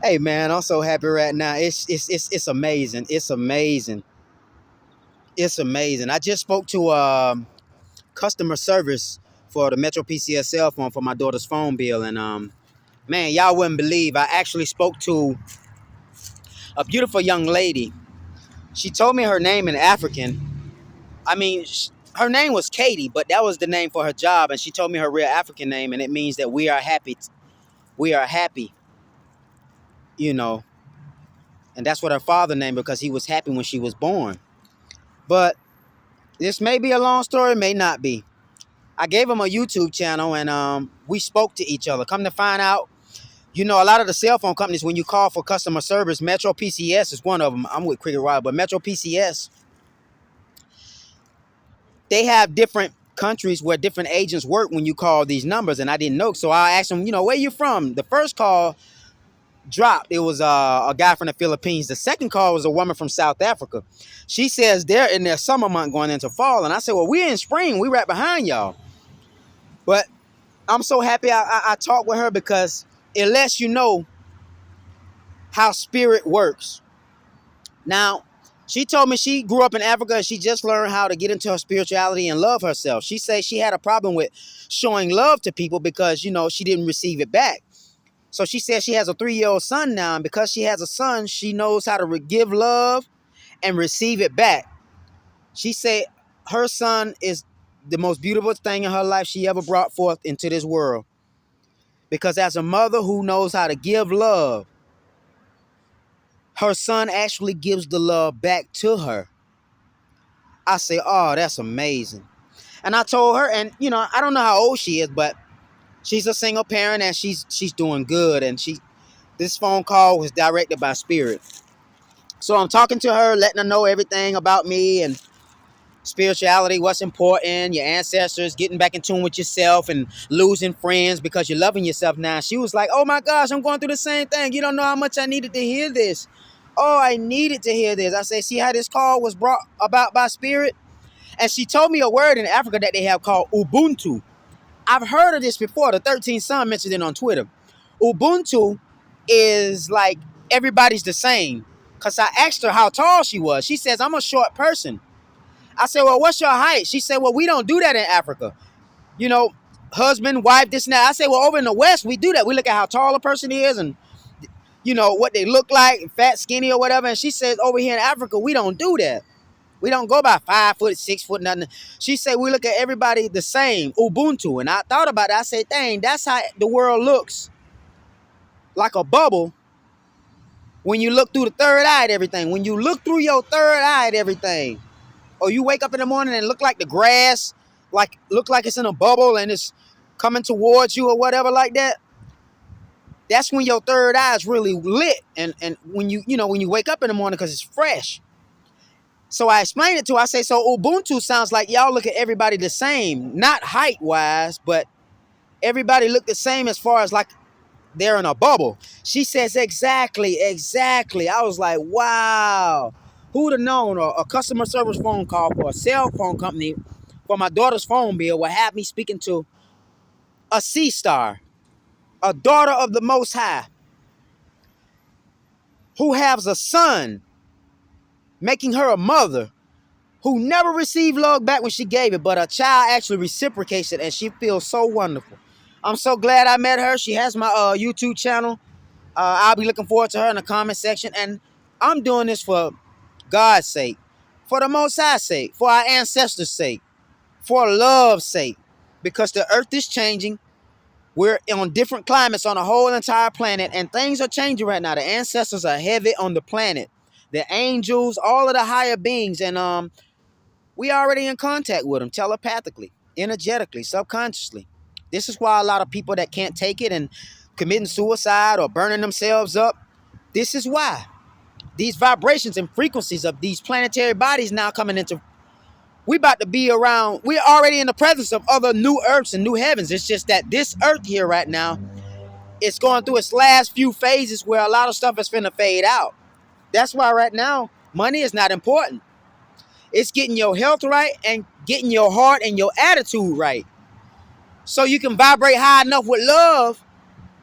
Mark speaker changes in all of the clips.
Speaker 1: Hey man, I'm so happy right now. It's amazing. It's amazing. It's amazing. I just spoke to customer service for the Metro PCS cell phone for my daughter's phone bill, and man, y'all wouldn't believe. I actually spoke to a beautiful young lady. She told me her name in African. I mean, her name was Katie, but that was the name for her job, and she told me her real African name, and it means that we are happy. We are happy, you know, and that's what her father named because he was happy when she was born. But this may be a long story, may not be. I gave him a YouTube channel and we spoke to each other. Come to find out, a lot of the cell phone companies, when you call for customer service, Metro PCS is one of them. I'm with Cricket Rod, but Metro PCS, they have different countries where different agents work when you call these numbers, and I didn't know. So I asked him, where you from? The first call dropped. It was a guy from the Philippines. The second call was a woman from South Africa. She says they're in their summer month going into fall, and I said, well, we're in spring. We right behind y'all. But I'm so happy I talked with her because it lets you know how spirit works. Now, she told me she grew up in Africa and she just learned how to get into her spirituality and love herself. She said she had a problem with showing love to people because, she didn't receive it back. So she said she has a 3-year-old son now, and because she has a son, she knows how to give love and receive it back. She said her son is the most beautiful thing in her life she ever brought forth into this world. Because as a mother who knows how to give love, her son actually gives the love back to her. I say, oh, that's amazing. And I told her, and I don't know how old she is, but she's a single parent and she's doing good. And this phone call was directed by Spirit. So I'm talking to her, letting her know everything about me and spirituality, what's important, your ancestors, getting back in tune with yourself and losing friends because you're loving yourself now. She was like, oh my gosh, I'm going through the same thing. You don't know how much I needed to hear this. Oh, I needed to hear this. I say, see how this call was brought about by Spirit? And she told me a word in Africa that they have called Ubuntu. I've heard of this before. The 13th son mentioned it on Twitter. Ubuntu is like everybody's the same. Because I asked her how tall she was. She says, I'm a short person. I said, well, what's your height? She said, well, we don't do that in Africa. Husband, wife, this and that. I said, well, over in the West, we do that. We look at how tall a person is and, what they look like, fat, skinny, or whatever. And she says, over here in Africa, we don't do that. We don't go by 5 foot, 6 foot, nothing. She said, we look at everybody the same, Ubuntu. And I thought about it. I said, dang, that's how the world looks. Like a bubble. When you look through the third eye at everything. When you look through your third eye at everything. Or you wake up in the morning and look like the grass, look like it's in a bubble and it's coming towards you or whatever like that. That's when your third eye is really lit. And when when you wake up in the morning because it's fresh. So I explained it to her. I say, so Ubuntu sounds like y'all look at everybody the same, not height wise, but everybody look the same as far as like they're in a bubble. She says, exactly. I was like, wow. Who'd have known a customer service phone call for a cell phone company for my daughter's phone bill would have me speaking to a sea star, a daughter of the Most High, who has a son, making her a mother, who never received love back when she gave it, but a child actually reciprocates it, and she feels so wonderful. I'm so glad I met her. She has my YouTube channel. I'll be looking forward to her in the comment section, and I'm doing this for God's sake, for the Most High's sake, for our ancestors' sake, for love's sake, because the earth is changing. We're on different climates on the whole entire planet, and things are changing right now. The ancestors are heavy on the planet. The angels, all of the higher beings, and we already in contact with them telepathically, energetically, subconsciously. This is why a lot of people that can't take it and committing suicide or burning themselves up, this is why. These vibrations and frequencies of these planetary bodies now coming into, we about to be around, we're already in the presence of other new earths and new heavens. It's just that this earth here right now, it's going through its last few phases where a lot of stuff is finna fade out. That's why right now, money is not important. It's getting your health right and getting your heart and your attitude right. So you can vibrate high enough with love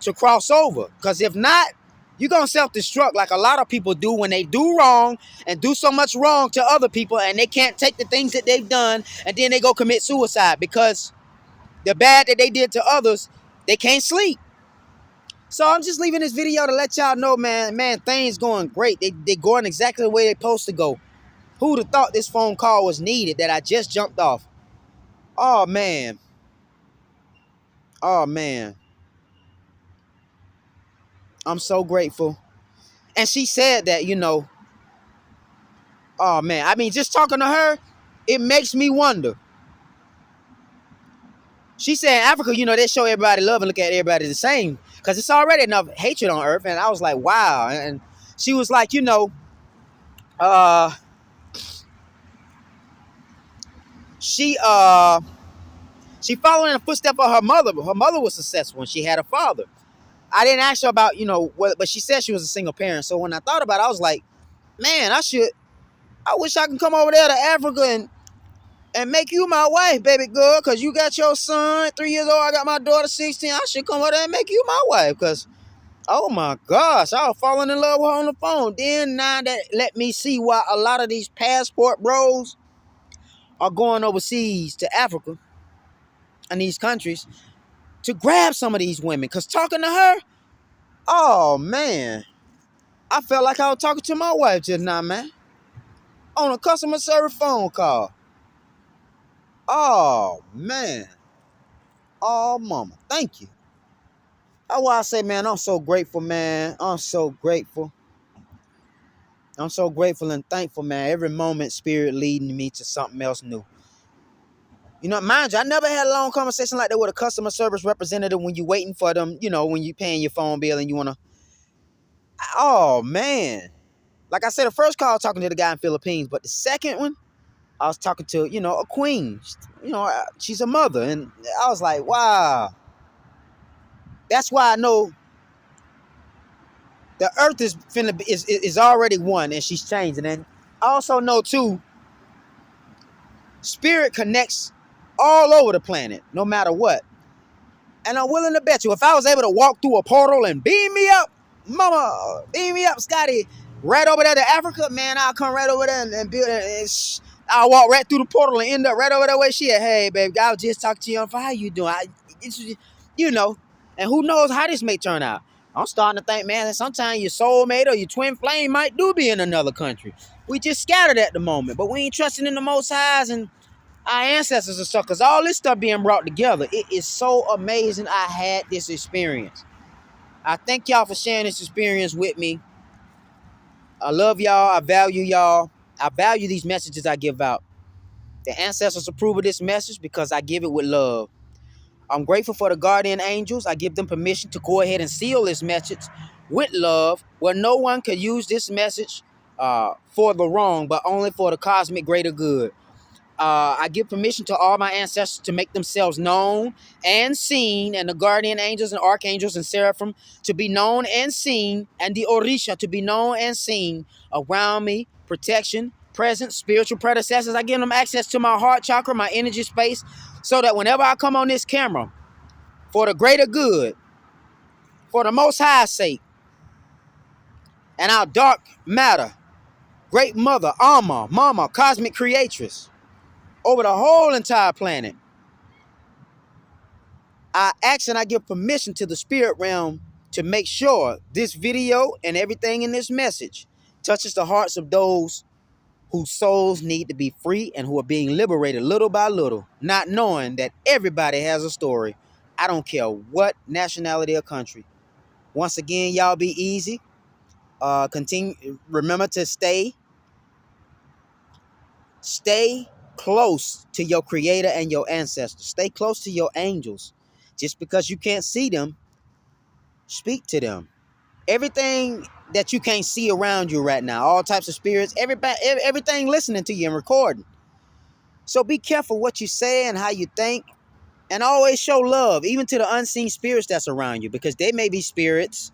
Speaker 1: to cross over. Because if not, You're going to self-destruct like a lot of people do when they do wrong and do so much wrong to other people, and they can't take the things that they've done, and then they go commit suicide because the bad that they did to others, they can't sleep. So I'm just leaving this video to let y'all know, man, things going great. They going exactly the way they're supposed to go. Who'd have thought this phone call was needed that I just jumped off? Oh, man. Oh, man. I'm so grateful. And she said that, oh, man. I mean, just talking to her, it makes me wonder. She said in Africa, they show everybody love and look at everybody the same because it's already enough hatred on earth. And I was like, wow. And she was like, she followed in the footsteps of her mother. But her mother was successful and she had a father. I didn't ask her about, but she said she was a single parent. So when I thought about it, I was like, man, I wish I could come over there to Africa and make you my wife, baby girl, because you got your son 3 years old. I got my daughter 16. I should come over there and make you my wife because, oh my gosh, I was falling in love with her on the phone. Then now that let me see why a lot of these passport bros are going overseas to Africa and these countries to grab some of these women. Because talking to her, oh man, I felt like I was talking to my wife just now, man. On a customer service phone call. Oh man. Oh mama, thank you. That's why I say, man, I'm so grateful, man. I'm so grateful. I'm so grateful and thankful, man. Every moment, Spirit leading me to something else new. Mind you, I never had a long conversation like that with a customer service representative when you're waiting for them, when you're paying your phone bill and you want to. Oh, man. Like I said, the first call I was talking to the guy in Philippines, but the second one, I was talking to, a queen. She's a mother. And I was like, wow. That's why I know the earth is already one and she's changing. And I also know, too, Spirit connects all over the planet, no matter what. And I'm willing to bet you, if I was able to walk through a portal and beam me up, mama, beam me up, Scotty, right over there to Africa, man, I'll come right over there and build it. I'll walk right through the portal and end up right over there where she at. Hey, baby, I was just talking to you on how you doing? And who knows how this may turn out. I'm starting to think, man, that sometimes your soulmate or your twin flame might do be in another country. We just scattered at the moment, but we ain't trusting in the Most Highs and our ancestors and stuff, because all this stuff being brought together, it is so amazing. I had this experience. I thank y'all for sharing this experience with me. I love y'all. I value y'all. I value these messages I give out. The ancestors approve of this message because I give it with love. I'm grateful for the guardian angels. I give them permission to go ahead and seal this message with love, where no one could use this message for the wrong, but only for the cosmic greater good. I give permission to all my ancestors to make themselves known and seen, and the guardian angels and archangels and seraphim to be known and seen, and the Orisha to be known and seen around me, protection, presence, spiritual predecessors. I give them access to my heart chakra, my energy space, so that whenever I come on this camera, for the greater good, for the Most High's sake, and our dark matter, great mother, Alma, mama, cosmic creatress, over the whole entire planet, I ask and I give permission to the spirit realm to make sure this video and everything in this message touches the hearts of those whose souls need to be free and who are being liberated little by little, not knowing that everybody has a story. I don't care what nationality or country. Once again, y'all be easy. Continue. Remember to stay close to your creator and your ancestors. Stay close to your angels. Just because you can't see them, speak to them. Everything that you can't see around you right now, all types of spirits, everything listening to you and recording. So be careful what you say and how you think, and always show love, even to the unseen spirits that's around you, because they may be spirits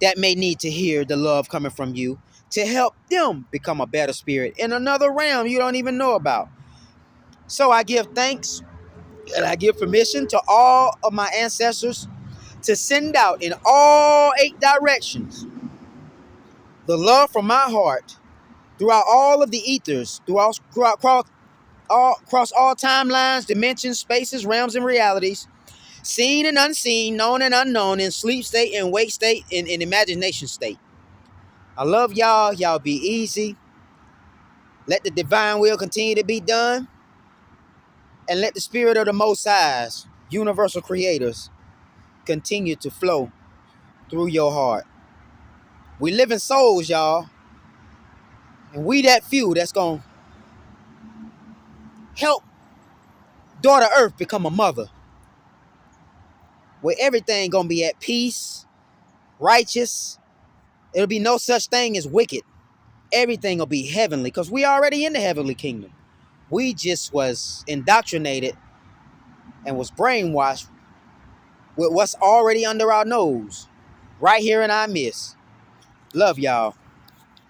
Speaker 1: that may need to hear the love coming from you to help them become a better spirit in another realm you don't even know about. So I give thanks and I give permission to all of my ancestors to send out in all 8 directions the love from my heart throughout all of the ethers, across all timelines, dimensions, spaces, realms, and realities, seen and unseen, known and unknown, in sleep state, in wake state, in imagination state. I love y'all. Y'all be easy. Let the divine will continue to be done. And let the spirit of the Most High's universal creators continue to flow through your heart. We living souls, y'all. And we that few that's going to help daughter Earth become a mother. Where everything going to be at peace, righteous. It'll be no such thing as wicked. Everything will be heavenly because we already in the heavenly kingdom. We just was indoctrinated and was brainwashed with what's already under our nose. Right here in our midst. Love y'all.